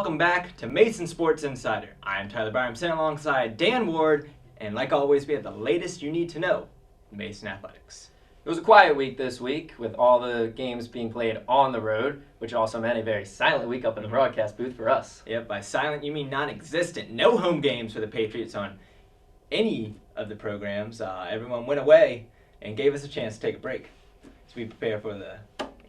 welcome back to Mason Sports Insider. I'm Tyler Byer. I'm sitting alongside Dan Ward, and like always, we have the latest you need to know in Mason athletics. It was a quiet week this week with all the games being played on the road, which also meant a very silent week up in the broadcast booth for us. Yep, by silent you mean non-existent. No home games for the Patriots on any of the programs. Everyone went away and gave us a chance to take a break as we prepare for the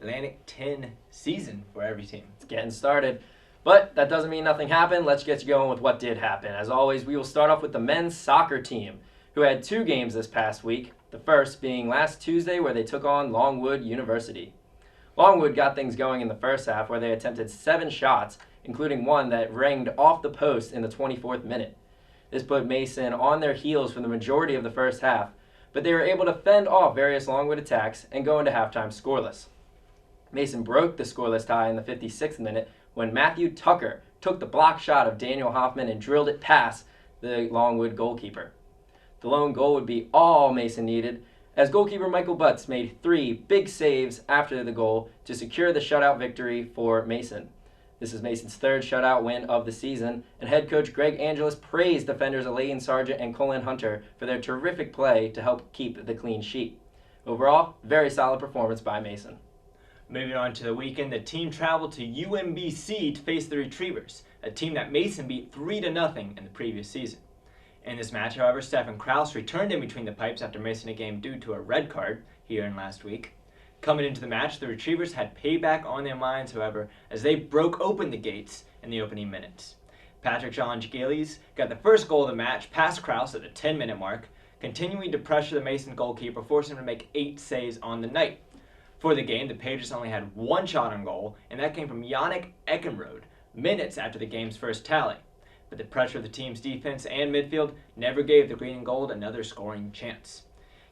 Atlantic 10 season for every team. It's getting started. But that doesn't mean nothing happened. Let's get you going with what did happen. As always, we will start off with the men's soccer team, who had two games this past week, the first being last Tuesday where they took on Longwood University. Longwood got things going in the first half where they attempted 7 shots, including one that ranged off the post in the 24th minute. This put Mason on their heels for the majority of the first half, but they were able to fend off various Longwood attacks and go into halftime scoreless. Mason broke the scoreless tie in the 56th minute when Matthew Tucker took the block shot of Daniel Hoffman and drilled it past the Longwood goalkeeper. The lone goal would be all Mason needed, as goalkeeper Michael Butts made 3 big saves after the goal to secure the shutout victory for Mason. This is Mason's 3rd shutout win of the season, and head coach Greg Angelis praised defenders Elaine Sargent and Colin Hunter for their terrific play to help keep the clean sheet. Overall, very solid performance by Mason. Moving on to the weekend, the team traveled to UMBC to face the Retrievers, a team that Mason beat 3-0 in the previous season. In this match, however, Stephen Krause returned in between the pipes after missing a game due to a red card here in last week. Coming into the match, the Retrievers had payback on their minds, however, as they broke open the gates in the opening minutes. Patrick John Gillies got the first goal of the match past Krause at the 10-minute mark, continuing to pressure the Mason goalkeeper, forcing him to make 8 saves on the night. For the game, the Patriots only had 1 shot on goal, and that came from Yannick Eckenrode minutes after the game's first tally. But the pressure of the team's defense and midfield never gave the Green and Gold another scoring chance.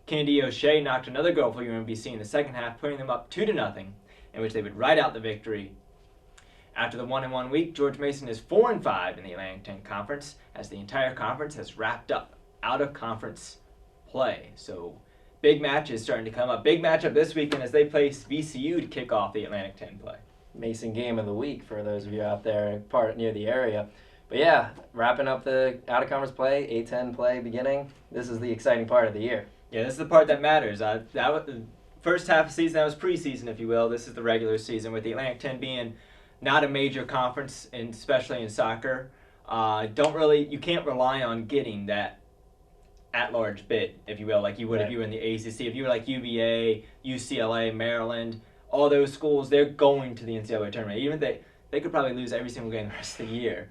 Kennedy O'Shea knocked another goal for UMBC in the second half, putting them up 2-0, in which they would ride out the victory. After the 1-1 week, George Mason is 4-5 in the Atlantic 10 Conference, as the entire conference has wrapped up out-of-conference play. So big match is starting to come up. Big matchup this weekend as they place VCU to kick off the Atlantic 10 play. Mason game of the week for those of you out there near the area. But yeah, wrapping up the out-of-conference play, A10 play beginning. This is the exciting part of the year. Yeah, this is the part that matters. That was the first half of the season, that was preseason, if you will. This is the regular season, with the Atlantic 10 being not a major conference, and especially in soccer. You can't rely on getting that at-large bid, if you will, like you would if you were in the ACC. If you were like UVA, UCLA, Maryland, all those schools, they're going to the NCAA tournament. Even they could probably lose every single game the rest of the year.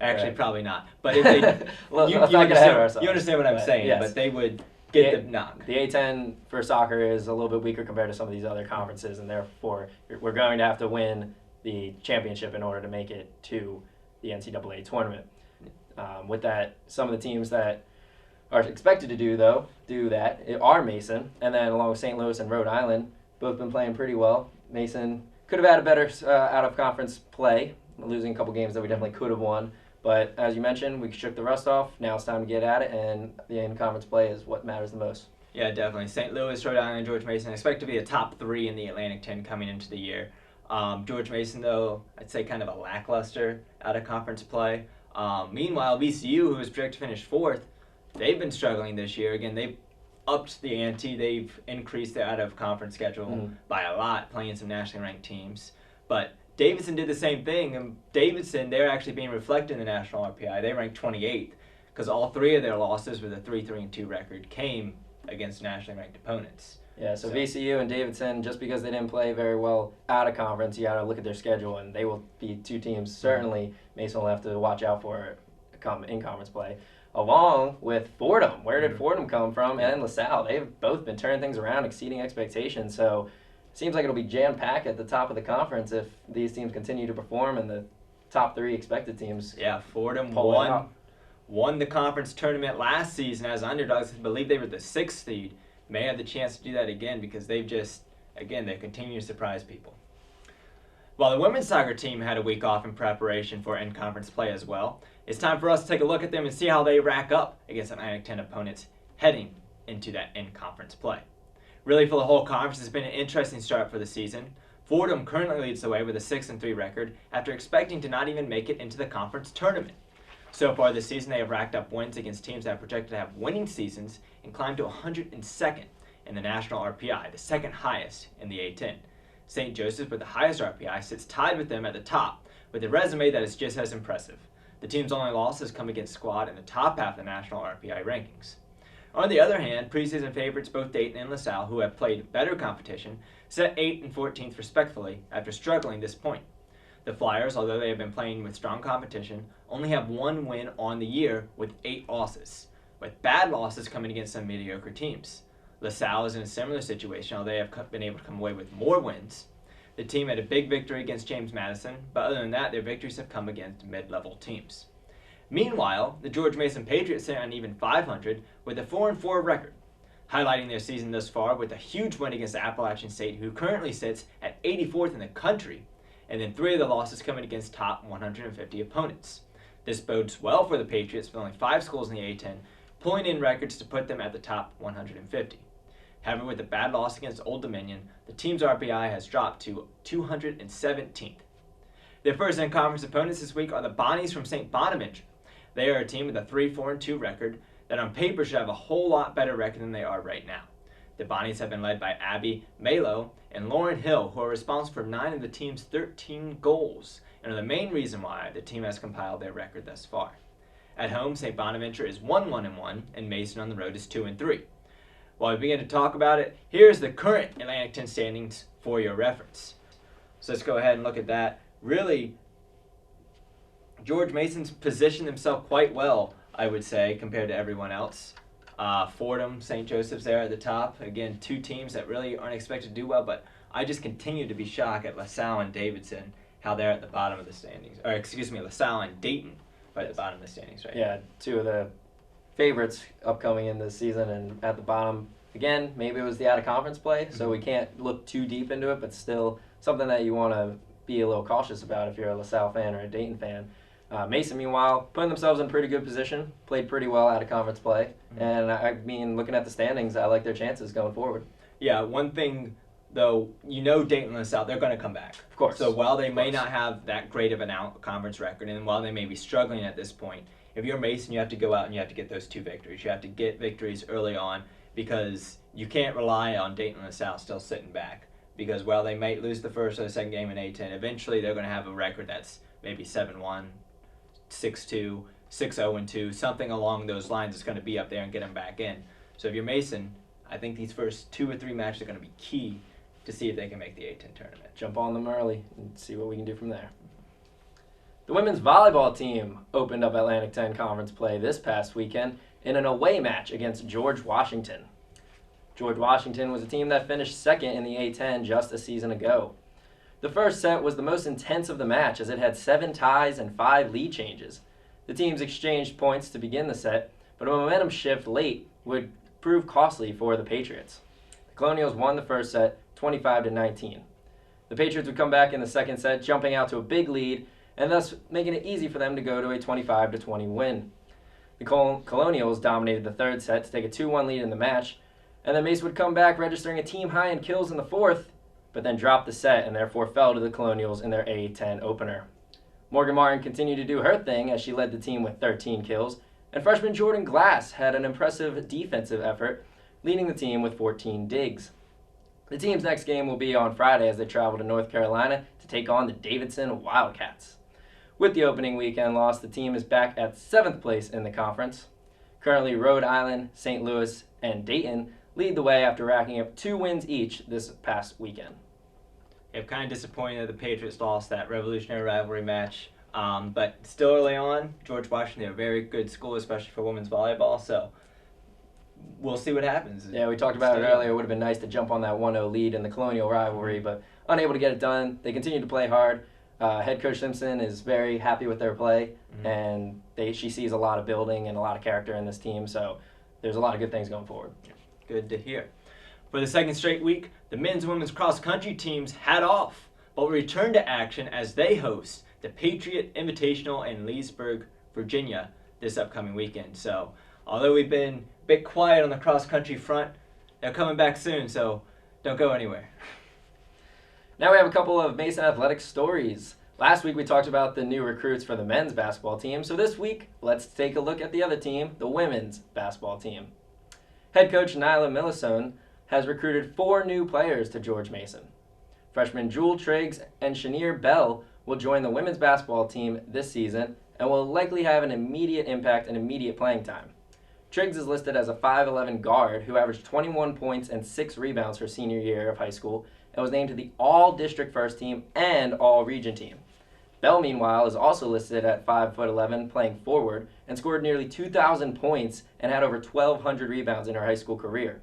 Actually, right. Probably not. But if they, well, you understand what I'm saying. Yes. But they would get the knock. The A10 for soccer is a little bit weaker compared to some of these other conferences, and therefore we're going to have to win the championship in order to make it to the NCAA tournament. With that, some of the teams that are expected to do that are Mason, and then along with St. Louis and Rhode Island, both been playing pretty well. Mason could have had a better out-of-conference play, losing a couple games that we definitely could have won. But as you mentioned, we shook the rust off. Now it's time to get at it, and the in-conference play is what matters the most. Yeah, definitely. St. Louis, Rhode Island, George Mason expect to be a top 3 in the Atlantic 10 coming into the year. George Mason, though, I'd say kind of a lackluster out-of-conference play. Meanwhile, VCU, who was projected to finish 4th, they've been struggling this year. Again, they've upped the ante. They've increased their out-of-conference schedule by a lot, playing some nationally ranked teams. But Davidson did the same thing, and Davidson, they're actually being reflected in the national RPI. They ranked 28th because all 3 of their losses with a 3-3-2 record came against nationally ranked opponents. Yeah, so VCU and Davidson, just because they didn't play very well out of conference, you got to look at their schedule, and they will be 2 teams certainly Mason will have to watch out for in conference play. Along with Fordham. Where did Fordham come from? And LaSalle. They've both been turning things around, exceeding expectations. So it seems like it'll be jam-packed at the top of the conference if these teams continue to perform and the top 3 expected teams. Yeah, Fordham won the conference tournament last season as underdogs. I believe they were the 6th seed. May have the chance to do that again because they've they continue to surprise people. While the women's soccer team had a week off in preparation for in-conference play as well, it's time for us to take a look at them and see how they rack up against Atlantic 10 opponents heading into that in-conference play. Really, for the whole conference, it's been an interesting start for the season. Fordham currently leads the way with a 6-3 record after expecting to not even make it into the conference tournament. So far this season, they have racked up wins against teams that are projected to have winning seasons and climbed to 102nd in the national RPI, the second highest in the A10. St. Joseph's, with the highest RPI, sits tied with them at the top, with a resume that is just as impressive. The team's only losses come against squad in the top half of the national RPI rankings. On the other hand, preseason favorites both Dayton and LaSalle, who have played better competition, set 8th and 14th respectively after struggling this point. The Flyers, although they have been playing with strong competition, only have one win on the year with 8 losses, with bad losses coming against some mediocre teams. LaSalle is in a similar situation, although they have been able to come away with more wins. The team had a big victory against James Madison, but other than that, their victories have come against mid-level teams. Meanwhile, the George Mason Patriots sit on even 500 with a 4-4 record, highlighting their season thus far with a huge win against Appalachian State, who currently sits at 84th in the country, and then 3 of the losses coming against top 150 opponents. This bodes well for the Patriots with only 5 schools in the A10, pulling in records to put them at the top 150. However, with a bad loss against Old Dominion, the team's RPI has dropped to 217th. Their first in-conference opponents this week are the Bonnies from St. Bonaventure. They are a team with a 3-4-2 record that on paper should have a whole lot better record than they are right now. The Bonnies have been led by Abby Malo and Lauren Hill, who are responsible for 9 of the team's 13 goals, and are the main reason why the team has compiled their record thus far. At home, St. Bonaventure is 1-1-1, and Mason on the road is 2-3. While we begin to talk about it, here's the current Atlantic 10 standings for your reference. So let's go ahead and look at that. Really, George Mason's positioned himself quite well, I would say, compared to everyone else. Fordham, St. Joseph's there at the top. Again, 2 teams that really aren't expected to do well, but I just continue to be shocked at LaSalle and Davidson, how they're at the bottom of the standings. Or excuse me, LaSalle and Dayton are at the bottom of the standings right now. Yeah, 2 of the favorites upcoming in this season, and at the bottom, again, maybe it was the out-of-conference play, so we can't look too deep into it, but still something that you want to be a little cautious about if you're a LaSalle fan or a Dayton fan. Mason, meanwhile, putting themselves in pretty good position, played pretty well out-of-conference play, and I mean, looking at the standings, I like their chances going forward. Yeah, one thing, though, Dayton and LaSalle, they're going to come back. Of course. So while they may not have that great of an out-conference record, and while they may be struggling at this point, if you're Mason, you have to go out and you have to get those 2 victories. You have to get victories early on because you can't rely on Dayton and LaSalle still sitting back. Because while they might lose the first or the second game in A10, eventually they're going to have a record that's maybe 7-1, 6-2, 6-0-2, something along those lines is going to be up there and get them back in. So if you're Mason, I think these first 2 or 3 matches are going to be key to see if they can make the A10 tournament. Jump on them early and see what we can do from there. The women's volleyball team opened up Atlantic 10 Conference play this past weekend in an away match against George Washington. George Washington was a team that finished 2nd in the A10 just a season ago. The first set was the most intense of the match as it had 7 ties and 5 lead changes. The teams exchanged points to begin the set, but a momentum shift late would prove costly for the Patriots. The Colonials won the first set 25-19. The Patriots would come back in the second set, jumping out to a big lead and thus making it easy for them to go to a 25-20 win. The Colonials dominated the third set to take a 2-1 lead in the match, and then Mason would come back registering a team high in kills in the fourth, but then dropped the set and therefore fell to the Colonials in their A10 opener. Morgan Martin continued to do her thing as she led the team with 13 kills, and freshman Jordan Glass had an impressive defensive effort, leading the team with 14 digs. The team's next game will be on Friday as they travel to North Carolina to take on the Davidson Wildcats. With the opening weekend loss, the team is back at 7th place in the conference. Currently, Rhode Island, St. Louis, and Dayton lead the way after racking up 2 wins each this past weekend. I'm kind of disappointed that the Patriots lost that revolutionary rivalry match, but still early on, George Washington, they're a very good school, especially for women's volleyball, so we'll see what happens. Yeah, we talked about it earlier. It would have been nice to jump on that 1-0 lead in the Colonial rivalry, but unable to get it done. They continue to play hard. Head coach Simpson is very happy with their play, and she sees a lot of building and a lot of character in this team, so there's a lot of good things going forward. Good to hear. For the second straight week, the men's and women's cross-country teams had off, but will return to action as they host the Patriot Invitational in Leesburg, Virginia this upcoming weekend. So, although we've been a bit quiet on the cross-country front, they're coming back soon, so don't go anywhere. Now we have a couple of Mason Athletic stories. Last week we talked about the new recruits for the men's basketball team, so this week let's take a look at the other team, the women's basketball team. Head coach Nyla Millisone has recruited 4 new players to George Mason. Freshmen Jewel Triggs and Shanier Bell will join the women's basketball team this season and will likely have an immediate impact and immediate playing time. Triggs is listed as a 5'11 guard who averaged 21 points and 6 rebounds her senior year of high school and was named to the All-District First Team and All-Region Team. Bell, meanwhile, is also listed at 5'11", playing forward, and scored nearly 2,000 points and had over 1,200 rebounds in her high school career.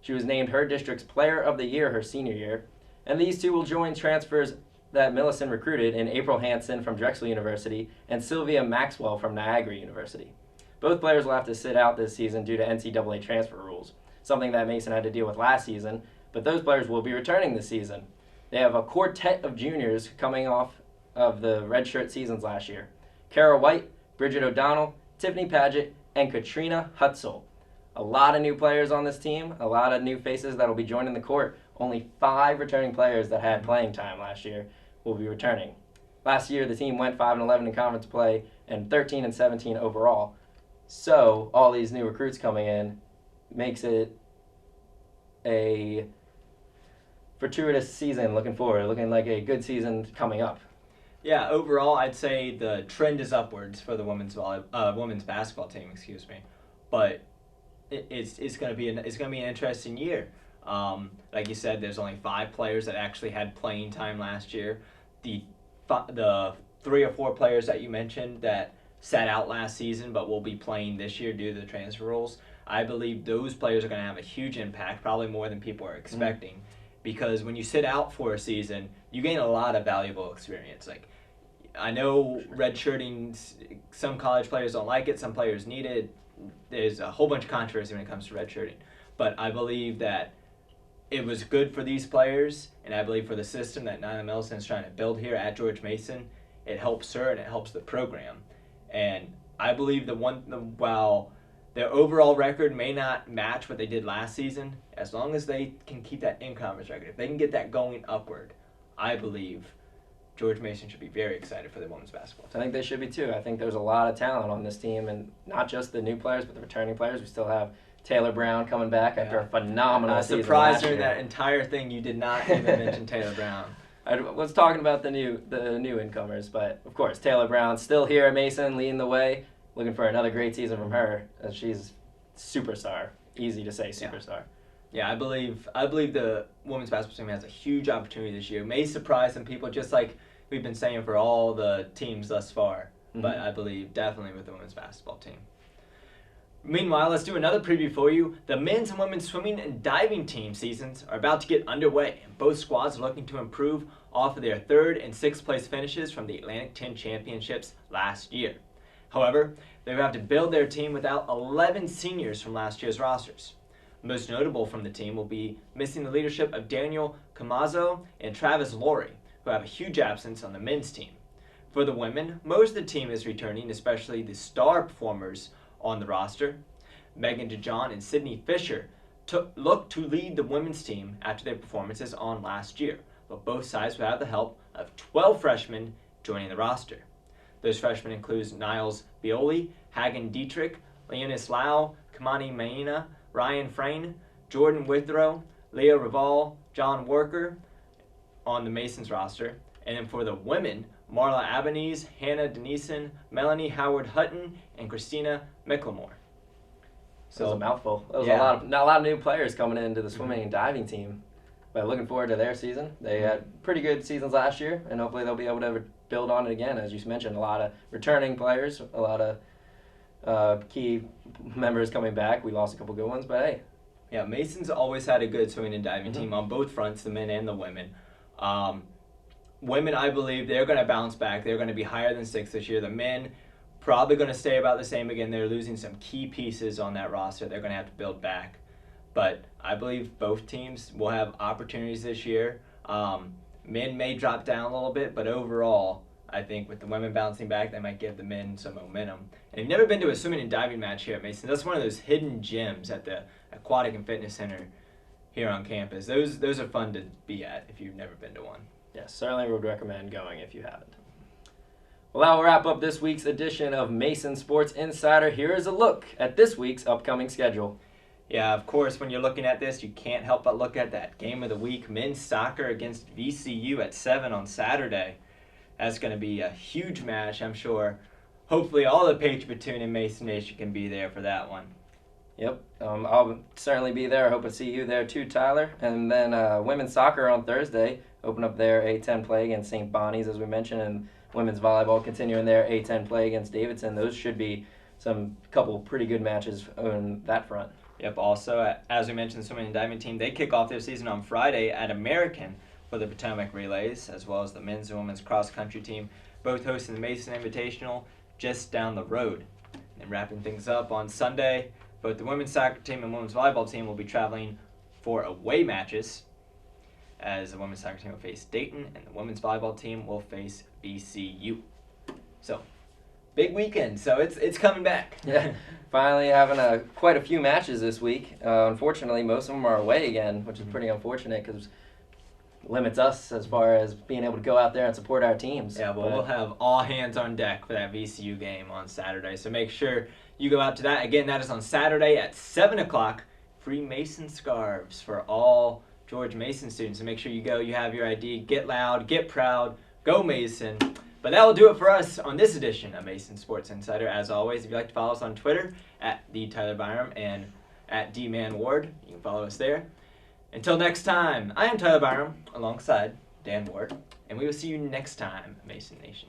She was named her district's Player of the Year her senior year, and these two will join transfers that Millicent recruited in April Hansen from Drexel University and Sylvia Maxwell from Niagara University. Both players will have to sit out this season due to NCAA transfer rules, something that Mason had to deal with last season, but those players will be returning this season. They have a quartet of juniors coming off of the redshirt seasons last year. Kara White, Bridget O'Donnell, Tiffany Paget, and Katrina Hutzel. A lot of new players on this team, a lot of new faces that will be joining the court. Only 5 returning players that had playing time last year will be returning. Last year, the team went 5-11 in conference play and 13-17 overall. So all these new recruits coming in makes it a fortuitous season looking forward, looking like a good season coming up. Yeah, overall, I'd say the trend is upwards for the women's basketball team. But it's going to be an interesting year. Like you said, there's only 5 players that actually had playing time last year. The 3 or 4 players that you mentioned that sat out last season but will be playing this year due to the transfer rules, I believe those players are going to have a huge impact, probably more than people are expecting. Because when you sit out for a season, you gain a lot of valuable experience. Like, I know redshirting, some college players don't like it, some players need it. There's a whole bunch of controversy when it comes to redshirting. But I believe that it was good for these players, and I believe for the system that Nyla Millicent is trying to build here at George Mason, it helps her and it helps the program. And I believe while their overall record may not match what they did last season, as long as they can keep that in-conference record, if they can get that going upward, I believe George Mason should be very excited for the women's basketball team. I think they should be too. I think there's a lot of talent on this team, and not just the new players, but the returning players. We still have Taylor Brown coming back after a phenomenal season. Surprised during that entire thing you did not even mention Taylor Brown. I was talking about the new incomers, but of course Taylor Brown still here at Mason, leading the way. Looking for another great season from her. She's superstar. Easy to say superstar. Yeah, I believe the women's basketball team has a huge opportunity this year. May surprise some people, just like we've been saying for all the teams thus far. But I believe definitely with the women's basketball team. Meanwhile, let's do another preview for you. The men's and women's swimming and diving team seasons are about to get underway, and both squads are looking to improve off of their 3rd and 6th place finishes from the Atlantic 10 Championships last year. However, they will have to build their team without 11 seniors from last year's rosters. Most notable from the team will be missing the leadership of Daniel Camazo and Travis Laurie, who have a huge absence on the men's team. For the women, most of the team is returning, especially the star performers on the roster. Megan DeJohn and Sydney Fisher look to lead the women's team after their performances on last year, but both sides will have the help of 12 freshmen joining the roster. Those freshmen include Niles Bioli, Hagen Dietrich, Leonis Lau, Kamani Maina, Ryan Frayne, Jordan Withrow, Leah Raval, John Worker on the Masons roster. And then for the women, Marla Abanese, Hannah Denison, Melanie Howard-Hutton, and Christina McLemore. So it was a mouthful. There was a lot of new players coming into the swimming and diving team. But looking forward to their season. They had pretty good seasons last year, and hopefully they'll be able to build on it again. As you mentioned, a lot of returning players, a lot of key members coming back. We lost a couple good ones, but hey. Yeah, Mason's always had a good swimming and diving team on both fronts, the men and the women. Women, I believe, they're going to bounce back. They're going to be higher than 6 this year. The men probably going to stay about the same again. They're losing some key pieces on that roster. They're going to have to build back. But I believe both teams will have opportunities this year. Men may drop down a little bit, but overall, I think with the women bouncing back, they might give the men some momentum. And if you've never been to a swimming and diving match here at Mason, that's one of those hidden gems at the Aquatic and Fitness Center here on campus. Those are fun to be at if you've never been to one. Yes, certainly would recommend going if you haven't. Well, that will wrap up this week's edition of Mason Sports Insider. Here is a look at this week's upcoming schedule. Yeah, of course, when you're looking at this, you can't help but look at that game of the week, men's soccer against VCU at 7 on Saturday. That's going to be a huge match, I'm sure. Hopefully all the Patriot Platoon and Mason Nation can be there for that one. Yep, I'll certainly be there. I hope to see you there too, Tyler. And then women's soccer on Thursday, open up their A10 play against St. Bonnie's, as we mentioned, and women's volleyball continuing their A10 play against Davidson. Those should be some couple pretty good matches on that front. Yep, also, as we mentioned, the swimming and diving team, they kick off their season on Friday at American for the Potomac Relays, as well as the men's and women's cross-country team, both hosting the Mason Invitational just down the road. And wrapping things up on Sunday, both the women's soccer team and women's volleyball team will be traveling for away matches, as the women's soccer team will face Dayton and the women's volleyball team will face VCU. So, big weekend, so it's coming back. Yeah, finally having quite a few matches this week. Unfortunately, most of them are away again, which is pretty unfortunate because it limits us as far as being able to go out there and support our teams. Yeah, but we'll have all hands on deck for that VCU game on Saturday, so make sure you go out to that. Again, that is on Saturday at 7 o'clock. Free Mason scarves for all George Mason students, so make sure you go, you have your ID, get loud, get proud, go Mason. But that will do it for us on this edition of Mason Sports Insider. As always, if you'd like to follow us on Twitter, at @TheTylerByram and at @DManWard, you can follow us there. Until next time, I am Tyler Byram alongside Dan Ward, and we will see you next time, Mason Nation.